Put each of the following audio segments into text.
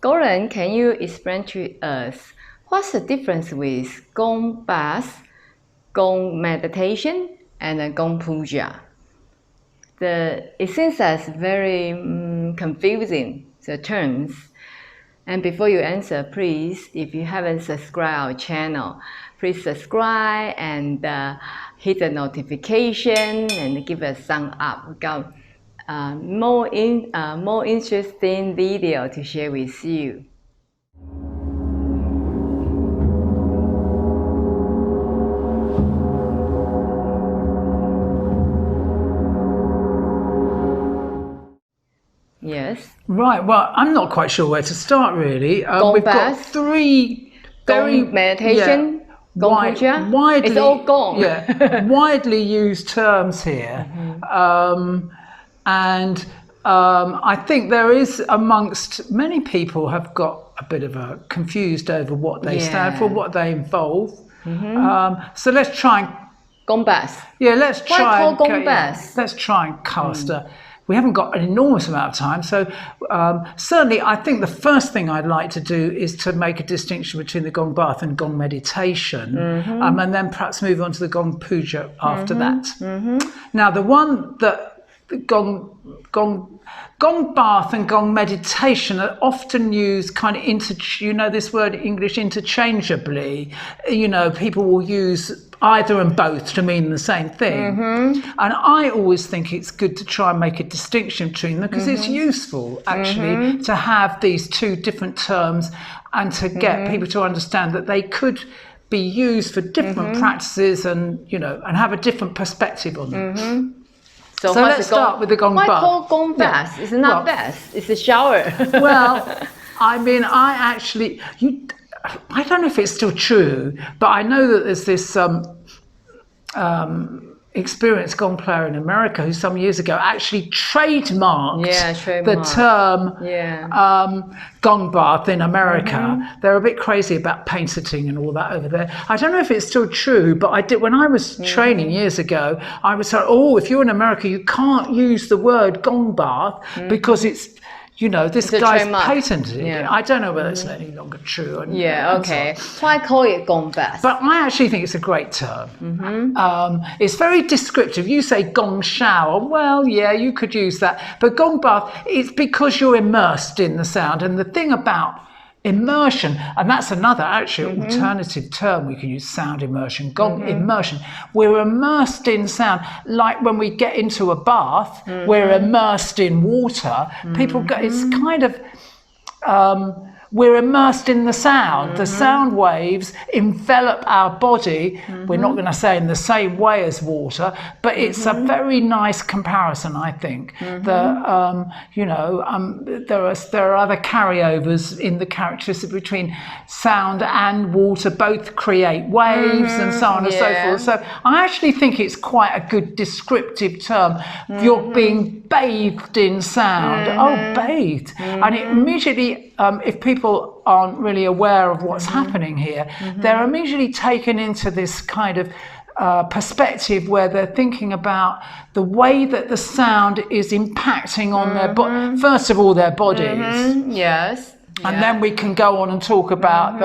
Gordon, can you explain to us what's the difference with Gong bath, Gong meditation, and Gong puja? It seems as very confusing, the terms. And before you answer, please, if you haven't subscribed our channel, please subscribe and hit the notification and give us a thumbs up. We got more interesting video to share with you. Yes. Right. Well, I'm not quite sure where to start, really. We've got three Gong meditation, Gong puja. Widely, it's all Gong. widely used terms here. And I think there is amongst many people have got a bit of a confused over what they stand for, what they involve. So let's try and Gong bath. Yeah, let's try. Why call Gong bath? Let's try and cast a. We haven't got an enormous amount of time, so certainly I think the first thing I'd like to do is to make a distinction between the Gong bath and Gong meditation, and then perhaps move on to the Gong puja after that. Now, the one that the Gong bath and Gong meditation are often used kind of this word English interchangeably. People will use either and both to mean the same thing. And I always think it's good to try and make a distinction between them because it's useful actually to have these two different terms and to get people to understand that they could be used for different practices and have a different perspective on them. So let's start with the Gong bath. Why call Gong bath? It's not bath, it's a shower. Well, I mean, I don't know if it's still true, but I know that there's this experienced gong player in America who some years ago actually trademarked the term gong bath in America. They're a bit crazy about paint sitting and all that over there. I don't know if it's still true, but I did when I was training years ago. I was told, if you're in America, you can't use the word gong bath because it's this guy's patented it. I don't know whether it's any longer true. Okay. Why call it Gong bath? But I actually think it's a great term. It's very descriptive. You say Gong shower. Well, yeah, you could use that. But Gong bath, it's because you're immersed in the sound. And the thing about immersion, and that's another actually alternative term we can use, sound immersion, Gong immersion. We're immersed in sound, like when we get into a bath, we're immersed in water. People go, it's kind of, we're immersed in the sound. The sound waves envelop our body. We're not going to say in the same way as water, but it's a very nice comparison, I think. There are other carryovers in the characteristic between sound and water. Both create waves and so on and so forth. So I actually think it's quite a good descriptive term. You're being bathed in sound. Oh, bathed. And it immediately, if people aren't really aware of what's happening here, they're immediately taken into this kind of perspective where they're thinking about the way that the sound is impacting on their first of all their bodies. And then we can go on and talk about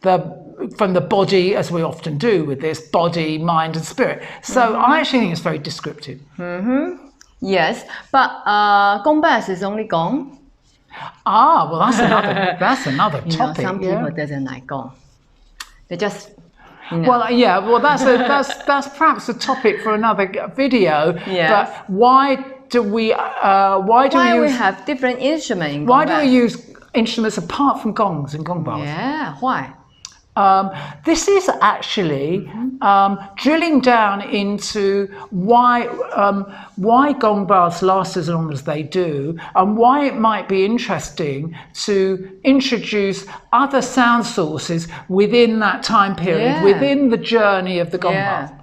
the from the body, as we often do with this, body, mind and spirit. So I actually think it's very descriptive. Yes, but Gong bath is only Gong. Well, that's another topic. Some people doesn't like Gong. They just. Well, that's perhaps a topic for another video. But why do we have different instruments in Gong Why do we use instruments apart from gongs in Gong bath? Why? This is actually drilling down into why gong baths last as long as they do, and why it might be interesting to introduce other sound sources within that time period, within the journey of the gong bath.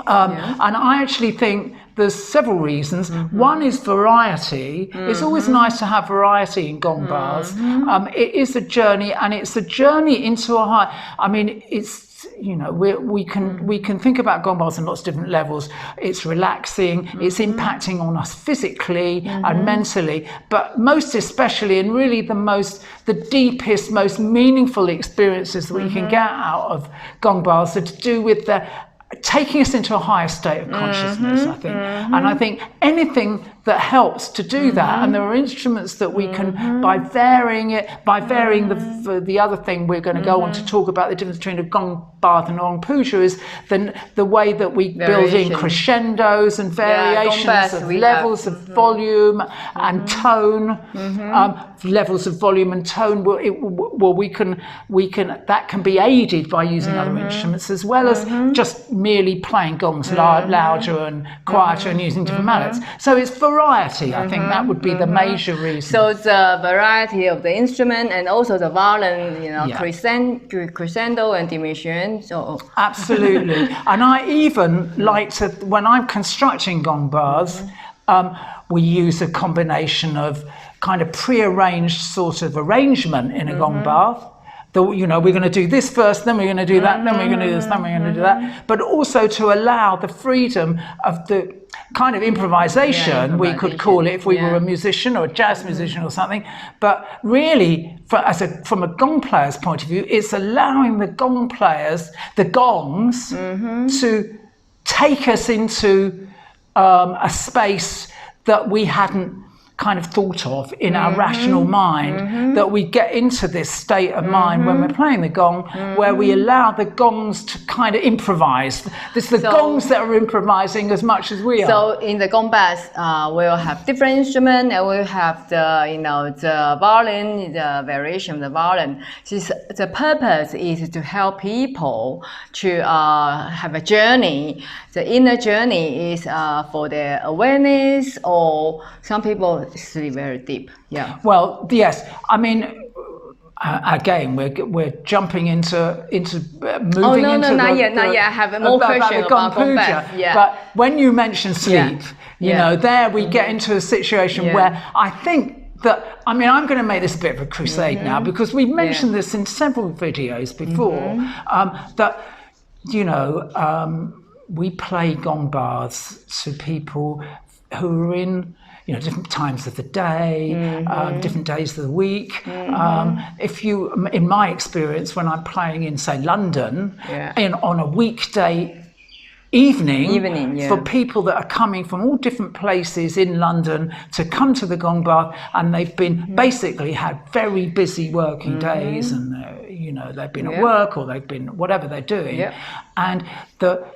And I actually think there's several reasons. One is variety. It's always nice to have variety in gong baths. It is a journey, and it's a journey into a high. I mean, it's you know, we can think about gong baths on lots of different levels. It's relaxing, it's impacting on us physically and mentally, but most especially, and really the deepest, most meaningful experiences that we can get out of gong baths are to do with taking us into a higher state of consciousness, I think. And I think anything that helps to do that, and there are instruments that we can, by varying the other thing we're going to go on to talk about, the difference between a gong bath and a gong puja, is then the way that we build in crescendos and variations of levels of volume and tone, levels of volume and tone. We can that can be aided by using other instruments, as well as just merely playing gongs louder and quieter and using different mallets. So it's variety. I think that would be the major reason. So the variety of the instrument and also the volume, you know, crescendo and diminution. So absolutely. And I even like to, when I'm constructing gong baths, we use a combination of kind of pre-arranged sort of arrangement in a gong bath. You know, we're going to do this first, then we're going to do that, then we're going to do this, then we're going to do that. But also to allow the freedom of the kind of improvisation, we could call it, if we were a musician or a jazz musician or something. But really, from a gong player's point of view, it's allowing the gong players, the gongs, to take us into a space that we hadn't kind of thought of in our rational mind, that we get into this state of mind when we're playing the gong, where we allow the gongs to kind of improvise. It's the gongs that are improvising as much as we are. So in the gong bath, we'll have different instruments, and we'll have the volume, the variation of the volume. The purpose is to help people to have a journey. The inner journey is for their awareness, or some people sleep very deep. Yeah. Well, yes. I mean, again, we're jumping into moving into not yet. I have more questions about gong bath. Yeah. But when you mention sleep, you know, there we get into a situation where I think that, I mean, I'm going to make this a bit of a crusade now, because we've mentioned this in several videos before, that, you know, we play gong baths to people who are in, you know, different times of the day, different days of the week. If you, in my experience, when I'm playing in, say, London, on a weekday evening for people that are coming from all different places in London to come to the gong bath, and they've been basically had very busy working days, and you know, they've been at work, or they've been whatever they're doing, and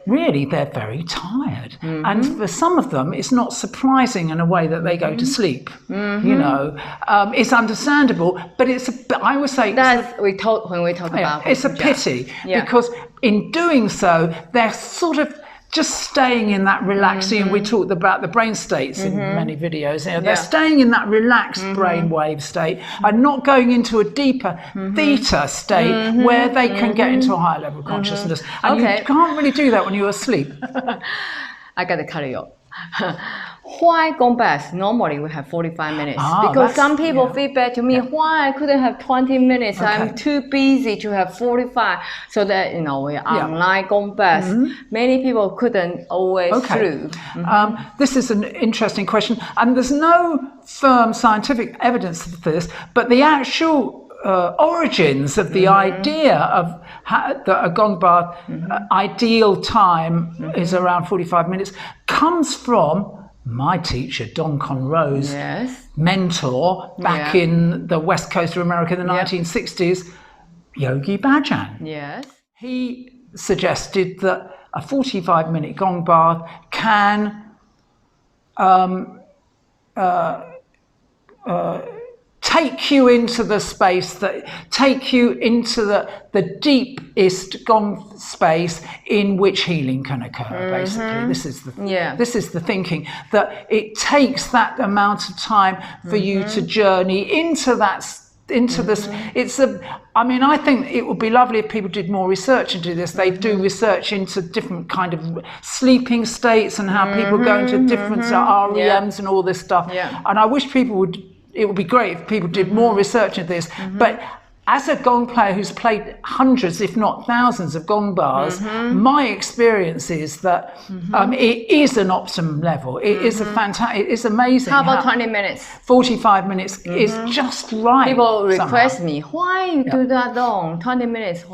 really they're very tired, and for some of them it's not surprising in a way that they go to sleep. You know, it's understandable, but I would say when we talk about it's a pity, because in doing so they're sort of just staying in that relaxing, we talked about the brain states in many videos, you know, they're staying in that relaxed brainwave state and not going into a deeper theta state where they can get into a higher level of consciousness. And you can't really do that when you're asleep. I got to cut you off. Why gong bath? Normally we have 45 minutes. Because some people feedback to me, why I couldn't have 20 minutes? I'm too busy to have 45. So that, you know, we online gong bath. Many people couldn't always through. This is an interesting question. And there's no firm scientific evidence of this, but the actual origins of the idea of that a gong bath ideal time is around 45 minutes comes from my teacher, Don Conroe's mentor back in the west coast of America in the 1960s, Yogi Bhajan. Yes. He suggested that a 45-minute gong bath can take you into the space, take you into the deepest gong space in which healing can occur, basically. This is the thinking, that it takes that amount of time for you to journey into this. I mean, I think it would be lovely if people did more research into this. They do research into different kind of sleeping states and how people go into different REMs and all this stuff. And I wish people would, it would be great if people did more research into this. But as a gong player who's played hundreds, if not thousands, of gong bars, my experience is that it is an optimum level. It is a fantastic. It is amazing. How about 20 minutes? 45 minutes is just right. People request somehow. me, why you do that long? 20 minutes.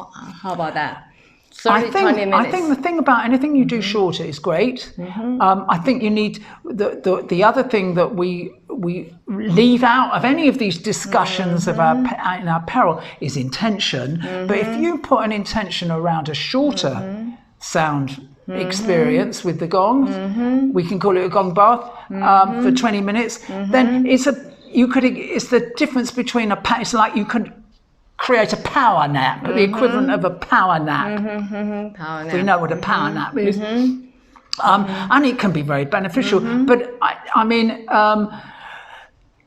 How about that? 30, 20 minutes. I think the thing about anything you do shorter is great. I think you need the other thing that we leave out of any of these discussions of in our peril is intention. But if you put an intention around a shorter sound experience with the gongs, we can call it a gong bath for 20 minutes. Then it's the difference between it's like you could create a power nap, the equivalent of a power nap. Power nap. We know what a power nap is. And it can be very beneficial. But I mean,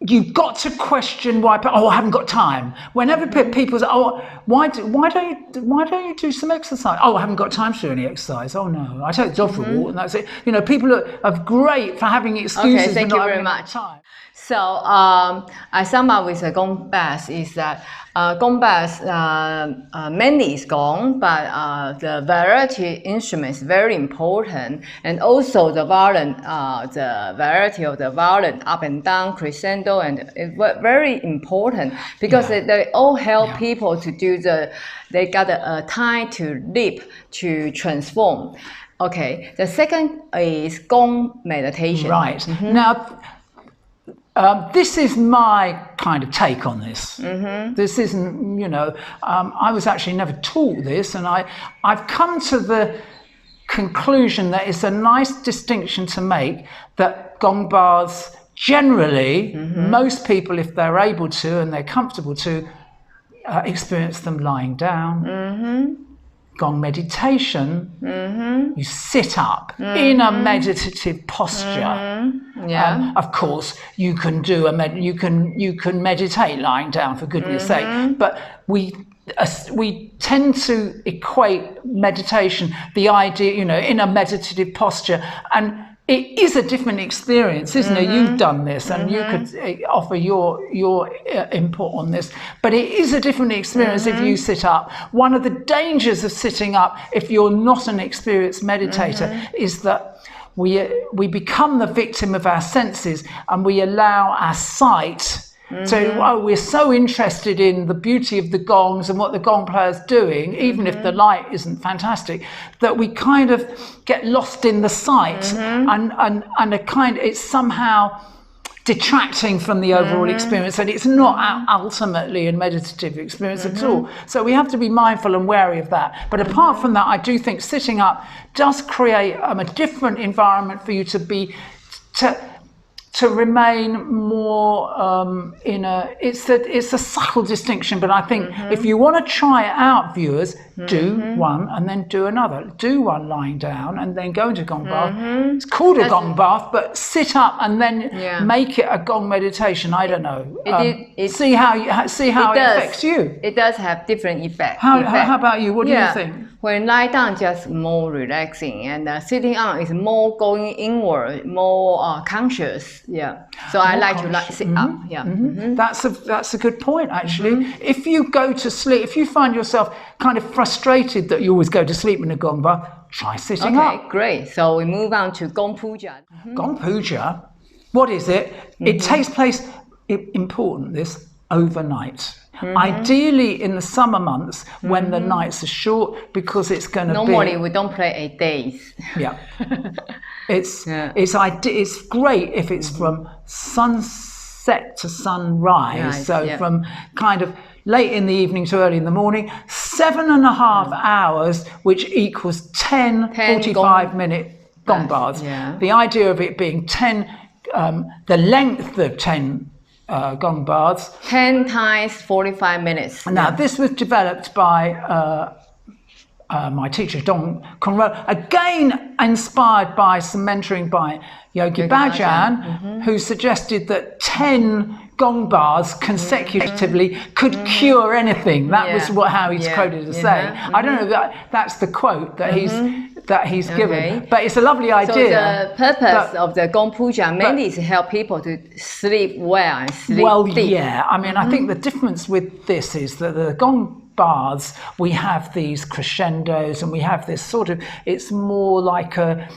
you've got to question why. I haven't got time. Whenever people say, why don't you do some exercise? I haven't got time to do any exercise. Oh no, I take the dog for a walk and that's it. You know, people are great for having excuses. Okay, thank for you not very having much. Time. So I sum up with a gong bass is that gong bass mainly is gong, but the variety instruments is very important, and also the violin, the variety of the violin up and down, crescendo, and it's very important because they all help people to do they got a time to leap, to transform. Okay, the second is gong meditation. Right. Now, this is my kind of take on this. This isn't, I was actually never taught this, and I've come to the conclusion that it's a nice distinction to make that gong bars generally, most people, if they're able to and they're comfortable to, experience them lying down. Gong meditation, you sit up in a meditative posture. Of course, you can do you can meditate lying down, for goodness sake. But we tend to equate meditation, the idea, in a meditative posture, and it is a different experience, isn't it? You've done this, and you could offer your input on this. But it is a different experience if you sit up. One of the dangers of sitting up, if you're not an experienced meditator, is that we become the victim of our senses, and we allow our sight. So we're so interested in the beauty of the gongs and what the gong player's doing, even if the light isn't fantastic, that we kind of get lost in the sight, and it's somehow detracting from the overall experience, and it's not ultimately a meditative experience at all. So we have to be mindful and wary of that. But apart from that, I do think sitting up does create a different environment for you to remain more it's a subtle distinction, but I think if you want to try it out, viewers, do one and then do another. Do one lying down and then go into gong bath. It's called a gong bath, but sit up and then make it a gong meditation. I don't know. See how it affects you. It does have different effects. How about you? What do you think? When lie down, just more relaxing, and sitting up is more going inward, more conscious. So I like to sit up. That's a good point, actually. If you go to sleep, if you find yourself kind of frustrated that you always go to sleep in a gong bath, try sitting up. Okay, great. So we move on to gong puja. Gong puja, what is it? It takes place, important this, overnight. Ideally in the summer months when the nights are short, because it's going to be... Normally we don't play 8 days. It's great if it's from sunset to sunrise. From kind of late in the evening to early in the morning, 7.5 hours, which equals 10 45-minute gong bars. The idea of it being 10, the length of 10 gong bars. 10 times 45 minutes. Now, this was developed by my teacher, Don Conroe, again inspired by some mentoring by Yogi Bhajan, who suggested that 10 gong bars consecutively could cure anything. That was how he's quoted as saying. I don't know if that's the quote that that he's given. But it's a lovely idea. So the purpose of the Gong Puja mainly is to help people to sleep well and sleep deep. Yeah. I mean, I think the difference with this is that the Gong baths, we have these crescendos and we have this sort of, it's more like a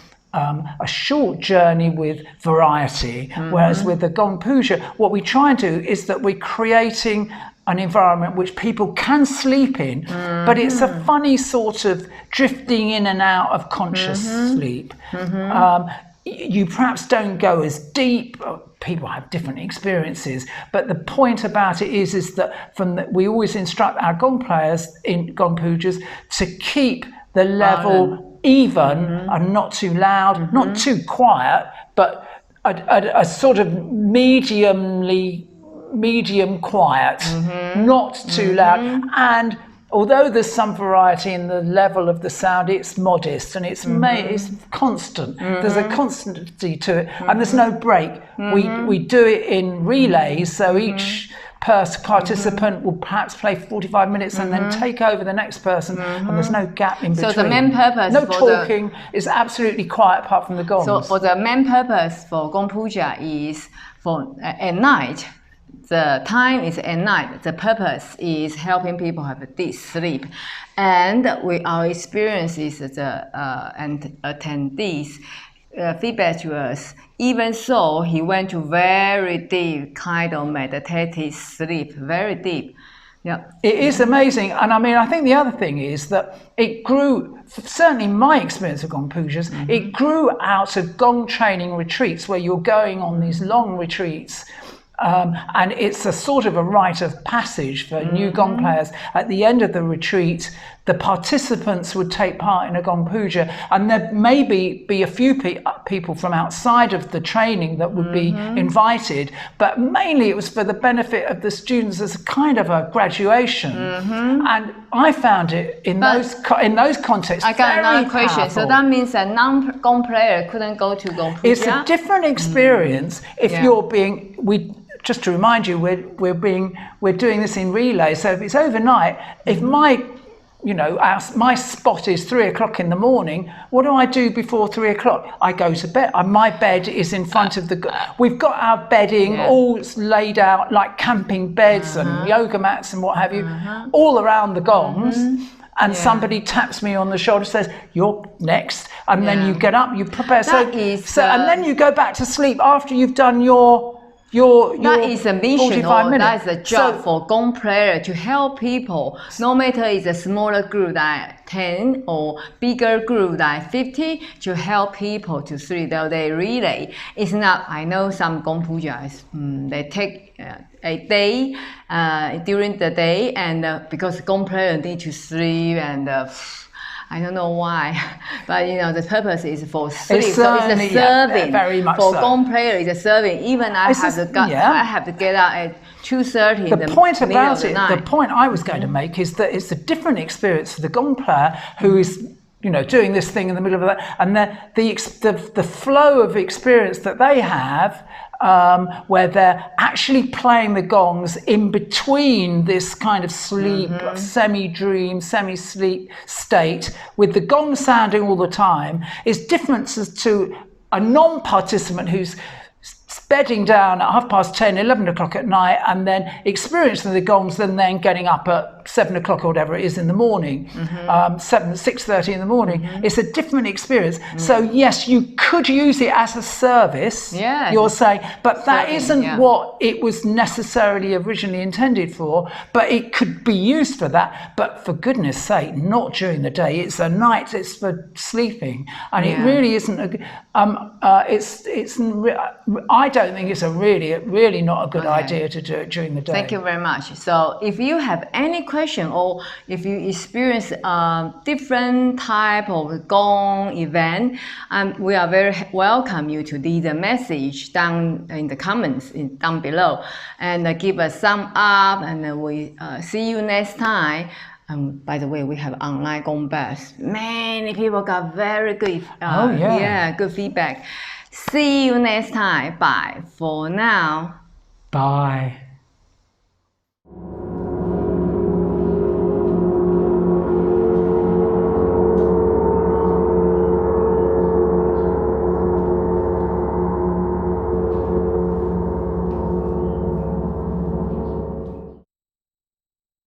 short journey with variety. Whereas with the Gong Puja, what we try and do is that we're creating an environment which people can sleep in, but it's a funny sort of drifting in and out of conscious sleep. You perhaps don't go as deep. People have different experiences, but the point about it is that we always instruct our gong players in Gong Pujas to keep the level even and not too loud, not too quiet, but a sort of medium quiet, not too loud. And although there's some variety in the level of the sound, it's modest and it's constant. There's a constancy to it, and there's no break. We do it in relays, so each participant will perhaps play 45 minutes and then take over the next person, and there's no gap in between. So the main purpose talking, is absolutely quiet apart from the gongs. So for the main purpose for Gong Puja is for at night. The time is at night. The purpose is helping people have a deep sleep. And our experience is and attendees feedback to us. Even so, he went to very deep kind of meditative sleep, very deep. Yeah. It is amazing. And I mean, I think the other thing is that it grew, certainly my experience of Gong Pujas, it grew out of Gong training retreats where you're going on these long retreats. And it's a sort of a rite of passage for new Gong players. At the end of the retreat, the participants would take part in a Gong Puja, and there may be a few people from outside of the training that would be invited, but mainly it was for the benefit of the students as a kind of a graduation. And I found it in those contexts. I got another question. Powerful. So that means a non-Gong player couldn't go to Gong Puja? It's a different experience if you're being just to remind you, we're doing this in relay. So if it's overnight, if my spot is 3 o'clock in the morning, what do I do before 3 o'clock? I go to bed. My bed is in front of we've got our bedding all laid out like camping beds and yoga mats and what have you, all around the gongs. And somebody taps me on the shoulder, says, "You're next," and then you get up, you prepare. And then you go back to sleep after you've done your that is a mission, or that is a job for Gong player to help people, no matter it's a smaller group like 10 or bigger group like 50, to help people to sleep. They relay. It's not, I know some Gong Pujas, they take a day during the day, and because Gong player need to sleep and I don't know why, but the purpose is for sleep. So it's a serving. Very much for so. Gong player, it's a serving. Even I have to get out at 2:30 in the point about it, the point I was going to make is that it's a different experience for the Gong player who is doing this thing in the middle of that, and the flow of experience that they have. Where they're actually playing the gongs in between this kind of sleep, semi-dream, semi-sleep state, with the gong sounding all the time, is different to a non-participant who's bedding down at 10:30, 11 o'clock at night, and then experiencing the gongs, and then getting up at 7 o'clock or whatever it is in the morning, 6:30 in the morning. It's a different experience. So yes, you could use it as a service, you're saying, but that isn't what it was necessarily originally intended for, but it could be used for that. But for goodness sake, not during the day. It's a night, it's for sleeping. And it really isn't I don't think it's really not a good idea to do it during the day. Thank you very much. So if you have any question, or if you experience different type of gong event, we are very welcome you to leave a message down in the comments down below, and give us thumb up, and we see you next time. By the way, we have online gong baths. Many people got very good good feedback. See you next time. Bye for now. Bye.